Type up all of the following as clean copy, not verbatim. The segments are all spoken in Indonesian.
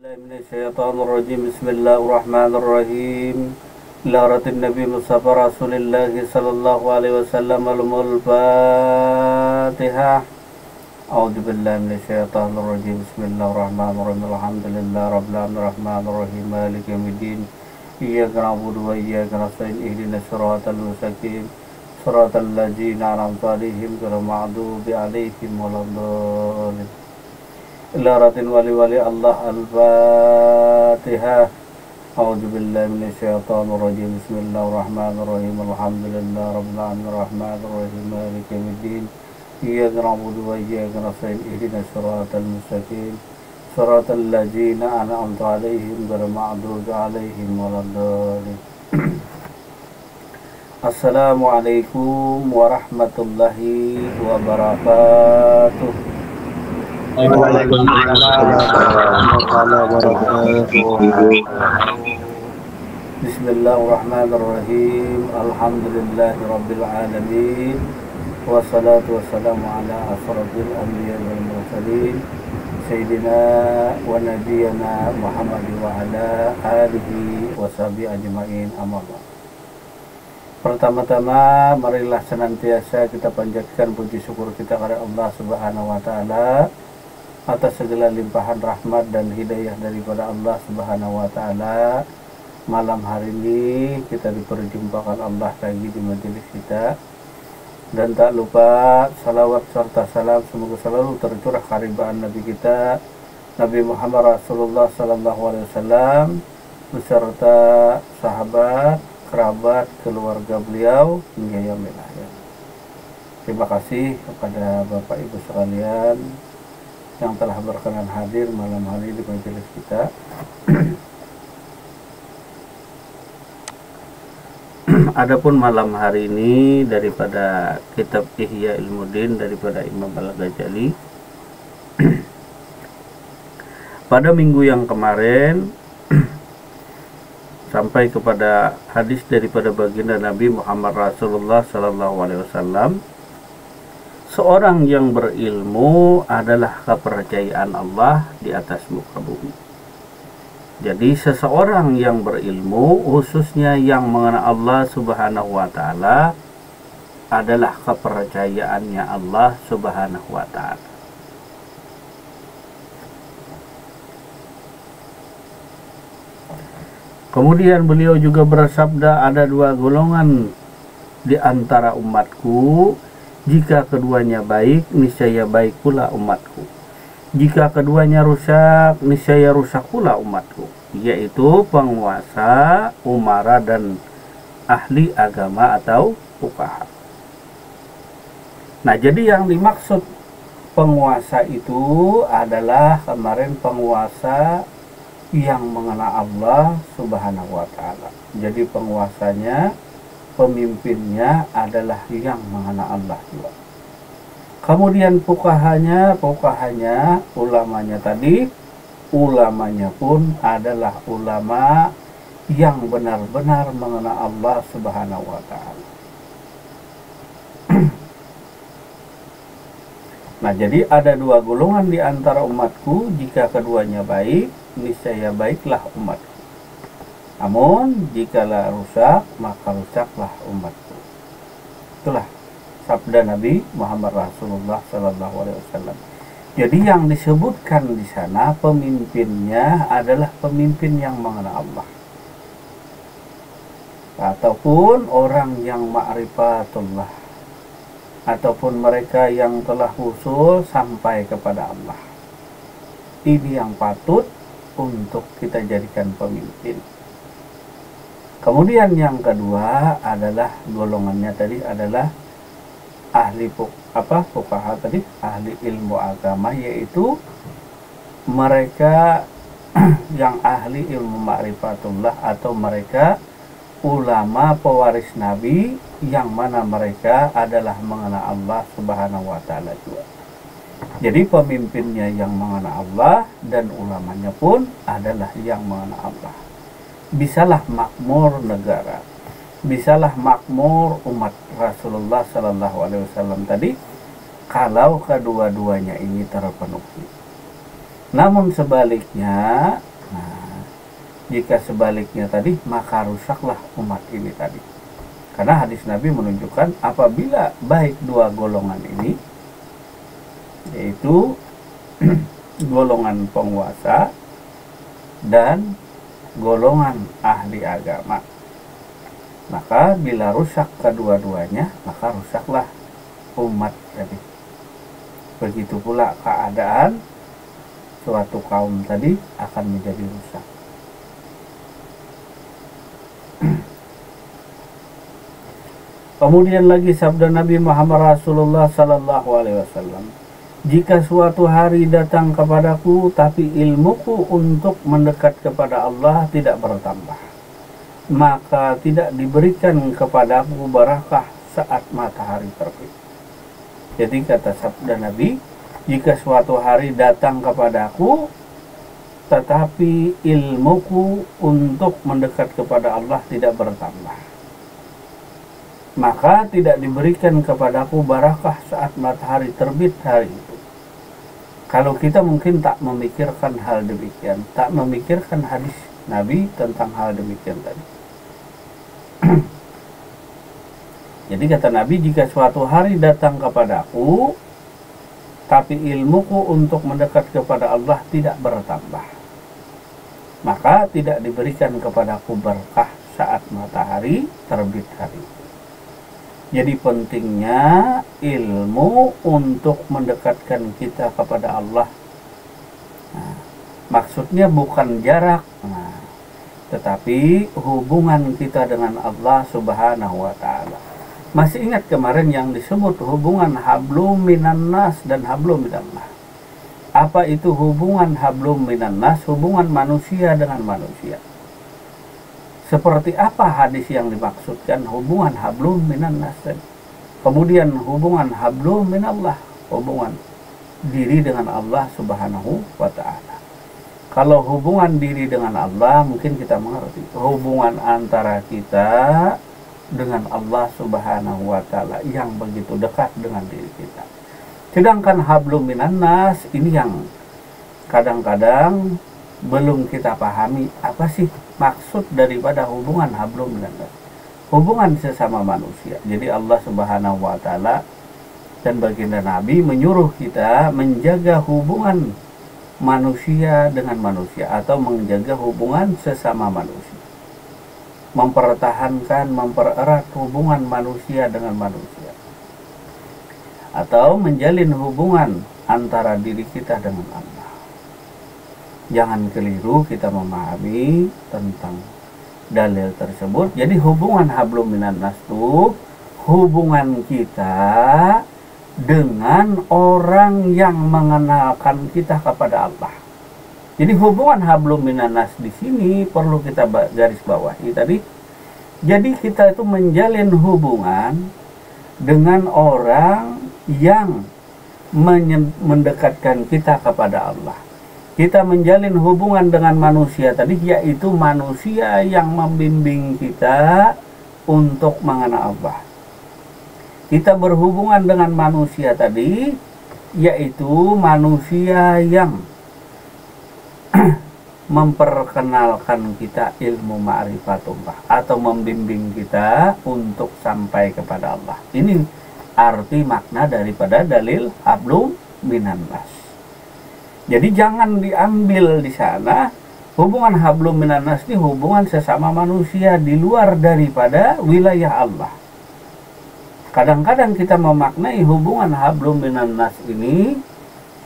Minasyaitonirrajim. Bismillahirrahmanirrahim. Laratin Nabi Mustafa Rasulullah sallallahu alaihi wasallam al-Fatihah. A'udzu billahi minasyaitonirrajim. Bismillahirrahmanirrahim. Alhamdulillah rabbil alamin arrahmanirrahim maliki yaumiddin. Iyyaka na'budu wa iyyaka nasta'in. Ihdinas siratal mustaqim. Siratal ladzina an'amta 'alaihim ghairil maghdubi 'alaihim waladdallin. Ilaratin wali Allah al-Fatihah. A'udzu billahi minasyaitonir rajim. Bismillahirrahmanirrahim. Alhamdulillah rabbil alamin arrahmanirrahim maliki yaumiddin. Iyyaka na'budu wa iyyaka nasta'in. Ihdinas siratal mustaqim. Siratal ladzina an'amta 'alaihim ghairil maghdubi 'alaihim waladdallin. Assalamualaikum warahmatullahi wabarakatuh. Bismillahirrahmanirrahim. Alhamdulillahi rabbil alamin. Wassalatu wassalamu ala asrafil anbiya wal mursalin Sayyidina wa nabiyana Muhammad wa ala alihi wa sahbihi ajma'in. Amma ba'd. Pertama-tama marilah senantiasa kita panjatkan puji syukur kita kepada Allah Subhanahu wa taala atas segala limpahan rahmat dan hidayah daripada Allah Subhanahu wa taala. Malam hari ini kita diperjumpakan Allah lagi di majelis kita, dan tak lupa salawat serta salam semoga selalu tercurah keharibaan Nabi kita Nabi Muhammad Rasulullah sallallahu alaihi wasallam beserta sahabat, kerabat, keluarga beliau hingga yaumil akhir. Terima kasih kepada Bapak Ibu sekalian yang telah berkenan hadir malam hari di majelis kita. Adapun malam hari ini daripada kitab Ihya Ulumuddin daripada Imam Al-Ghazali. Pada minggu yang kemarin sampai kepada hadis daripada baginda Nabi Muhammad Rasulullah sallallahu alaihi wasallam, seorang yang berilmu adalah kepercayaan Allah di atas muka bumi. Jadi seseorang yang berilmu, khususnya yang mengenal Allah Subhanahu wa taala, adalah kepercayaannya Allah Subhanahu wa taala. Kemudian beliau juga bersabda, ada dua golongan di antara umatku, jika keduanya baik, niscaya baik pula umatku. Jika keduanya rusak, niscaya rusak pula umatku, yaitu penguasa, umara, dan ahli agama atau fuqaha. Nah, jadi yang dimaksud penguasa itu adalah kemarin penguasa yang mengenal Allah Subhanahu wa taala. Jadi penguasanya, pemimpinnya adalah yang mengenal Allah juga. Kemudian fuqahanya, ulamanya tadi, ulamanya pun adalah ulama yang benar-benar mengenal Allah Subhanahu wa taala. Nah, jadi ada dua golongan di antara umatku, jika keduanya baik, niscaya baiklah umatku. Namun jikalau rusak, maka rusaklah umatku. Itulah sabda Nabi Muhammad Rasulullah sallallahu alaihi wasallam. Jadi yang disebutkan di sana pemimpinnya adalah pemimpin yang mengenal Allah, ataupun orang yang ma'rifatullah, ataupun mereka yang telah usul sampai kepada Allah. Ini yang patut untuk kita jadikan pemimpin. Kemudian yang kedua adalah golongannya tadi adalah ahli fuqaha tadi, ahli ilmu agama, yaitu mereka yang ahli ilmu ma'rifatullah, atau mereka ulama pewaris Nabi yang mana mereka adalah mengenal Allah Subhanahu wa taala juga. Jadi pemimpinnya yang mengenal Allah dan ulamanya pun adalah yang mengenal Allah. Bisalah makmur negara, bisalah makmur umat Rasulullah sallallahu alaihi wasallam tadi kalau kedua-duanya ini terpenuhi. Namun sebaliknya, Nah, jika sebaliknya tadi, maka rusaklah umat ini tadi. Karena hadis Nabi menunjukkan apabila baik dua golongan ini, yaitu golongan penguasa dan golongan ahli agama, maka bila rusak kedua-duanya, maka rusaklah umat tadi. Begitu pula keadaan suatu kaum tadi akan menjadi rusak. Kemudian lagi sabda Nabi Muhammad Rasulullah Sallallahu Alaihi Wasallam, jika suatu hari datang kepadaku tapi ilmuku untuk mendekat kepada Allah tidak bertambah, maka tidak diberikan kepadaku barakah saat matahari terbit. Jadi kata sabda Nabi, jika suatu hari datang kepadaku tetapi ilmuku untuk mendekat kepada Allah tidak bertambah, maka tidak diberikan kepadaku barakah saat matahari terbit hari itu. Kalau kita mungkin tak memikirkan hal demikian, tak memikirkan hadis Nabi tentang hal demikian tadi. Jadi kata Nabi, jika suatu hari datang kepadaku tapi ilmuku untuk mendekat kepada Allah tidak bertambah, maka tidak diberikan kepadaku berkah saat matahari terbit hari. Jadi pentingnya ilmu untuk mendekatkan kita kepada Allah. Nah, maksudnya bukan jarak, tetapi hubungan kita dengan Allah Subhanahu wa Ta'ala. Masih ingat kemarin yang disebut hubungan hablum minan nas dan hablum minallah. Apa itu hubungan hablum minan nas? Hubungan manusia dengan manusia. Seperti apa hadis yang dimaksudkan hubungan hablum minan nas? Kemudian hubungan hablum minallah, hubungan diri dengan Allah Subhanahu wa Ta'ala. Kalau hubungan diri dengan Allah mungkin kita mengerti, hubungan antara kita dengan Allah Subhanahu wa Ta'ala yang begitu dekat dengan diri kita. Sedangkan hablum minan nas ini yang kadang-kadang belum kita pahami apa sih maksud daripada hubungan hablum minan nas. Hubungan sesama manusia. Jadi Allah Subhanahu wa Ta'ala dan baginda Nabi menyuruh kita menjaga hubungan manusia dengan manusia atau menjaga hubungan sesama manusia. Mempertahankan, mempererat hubungan manusia dengan manusia, atau menjalin hubungan antara diri kita dengan Allah. Jangan keliru kita memahami tentang dalil tersebut. Jadi hubungan hablum minan nas itu hubungan kita dengan orang yang mengenalkan kita kepada Allah. Jadi hubungan hablum minan nas di sini perlu kita garis bawahi tadi. Jadi kita itu menjalin hubungan dengan orang yang mendekatkan kita kepada Allah. Kita menjalin hubungan dengan manusia tadi, yaitu manusia yang membimbing kita untuk mengenal Allah. Kita berhubungan dengan manusia tadi, yaitu manusia yang memperkenalkan kita ilmu ma'rifatullah atau membimbing kita untuk sampai kepada Allah. Ini arti makna daripada dalil hablum minan nas. Jadi jangan diambil di sana hubungan hablum minan nas ini hubungan sesama manusia di luar daripada wilayah Allah. Kadang-kadang kita memaknai hubungan hablum minan nas ini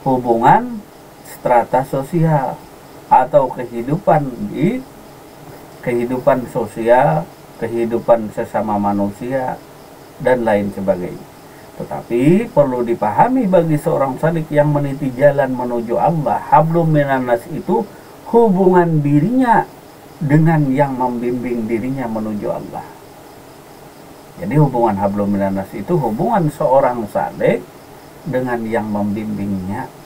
hubungan strata sosial atau kehidupan sosial, kehidupan sesama manusia dan lain sebagainya. Tetapi perlu dipahami bagi seorang salik yang meniti jalan menuju Allah, hablum minan nas itu hubungan dirinya dengan yang membimbing dirinya menuju Allah. Jadi hubungan hablum minan nas itu hubungan seorang salik dengan yang membimbingnya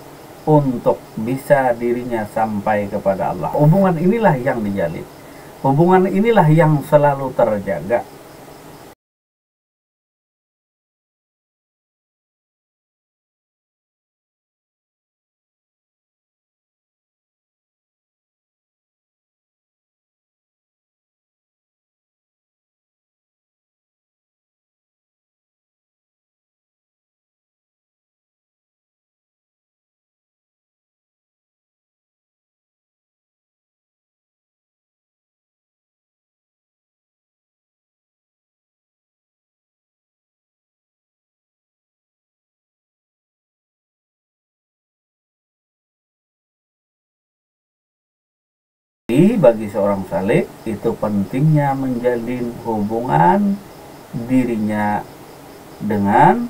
untuk bisa dirinya sampai kepada Allah. Hubungan inilah yang dijalin. Hubungan inilah yang selalu terjaga. Jadi bagi seorang salik itu pentingnya menjalin hubungan dirinya dengan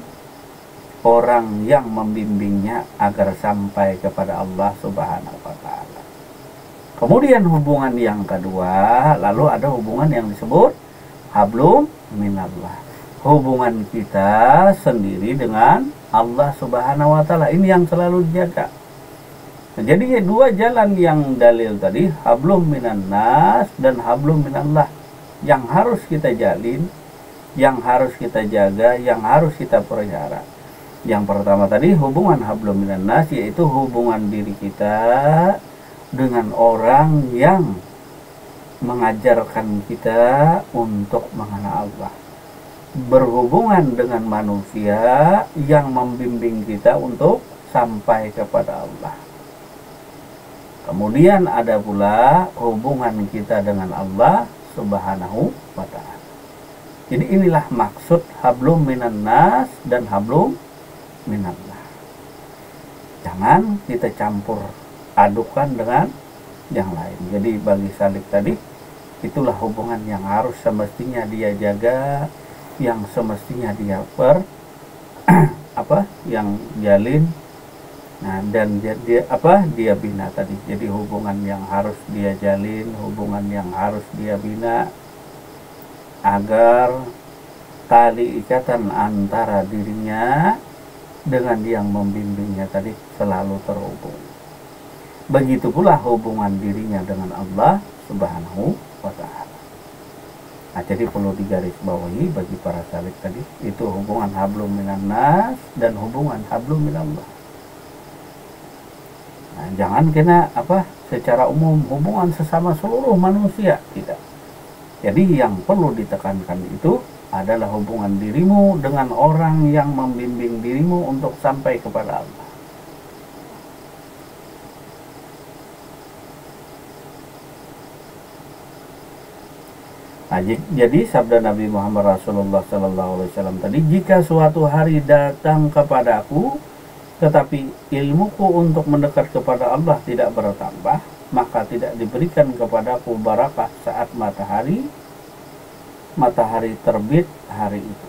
orang yang membimbingnya agar sampai kepada Allah Subhanahu wa Ta'ala. Kemudian hubungan yang kedua, lalu ada hubungan yang disebut hablum minallah. Hubungan kita sendiri dengan Allah Subhanahu wa Ta'ala. Ini yang selalu dijaga. Jadi dua jalan yang dalil tadi, hablum minan nas dan hablum minallah, yang harus kita jalin, yang harus kita jaga, yang harus kita pelihara. Yang pertama tadi hubungan hablum minan nas, yaitu hubungan diri kita dengan orang yang mengajarkan kita untuk mengenal Allah. Berhubungan dengan manusia yang membimbing kita untuk sampai kepada Allah. Kemudian ada pula hubungan kita dengan Allah Subhanahu wa Ta'ala. Jadi inilah maksud hablum minan nas dan hablum minallah. Jangan kita campur adukan dengan yang lain. Jadi bagi salik tadi, itulah hubungan yang harus semestinya dia jaga, yang semestinya dia yang jalin. Nah, dan dia bina tadi. Jadi hubungan yang harus dia jalin, hubungan yang harus dia bina agar tali ikatan antara dirinya dengan yang membimbingnya tadi selalu terhubung. Begitu pula hubungan dirinya dengan Allah Subhanahu wa Ta'ala. Nah, jadi perlu digarisbawahi bagi para salik tadi, itu hubungan hablum minan nas dan hubungan hablum minallah. Nah, jangan kena secara umum hubungan sesama seluruh manusia, tidak. Jadi yang perlu ditekankan itu adalah hubungan dirimu dengan orang yang membimbing dirimu untuk sampai kepada Allah. Nah, jadi sabda Nabi Muhammad Rasulullah SAW tadi, jika suatu hari datang kepadaku tetapi ilmuku untuk mendekat kepada Allah tidak bertambah, maka tidak diberikan kepadaku barakah saat matahari terbit hari itu.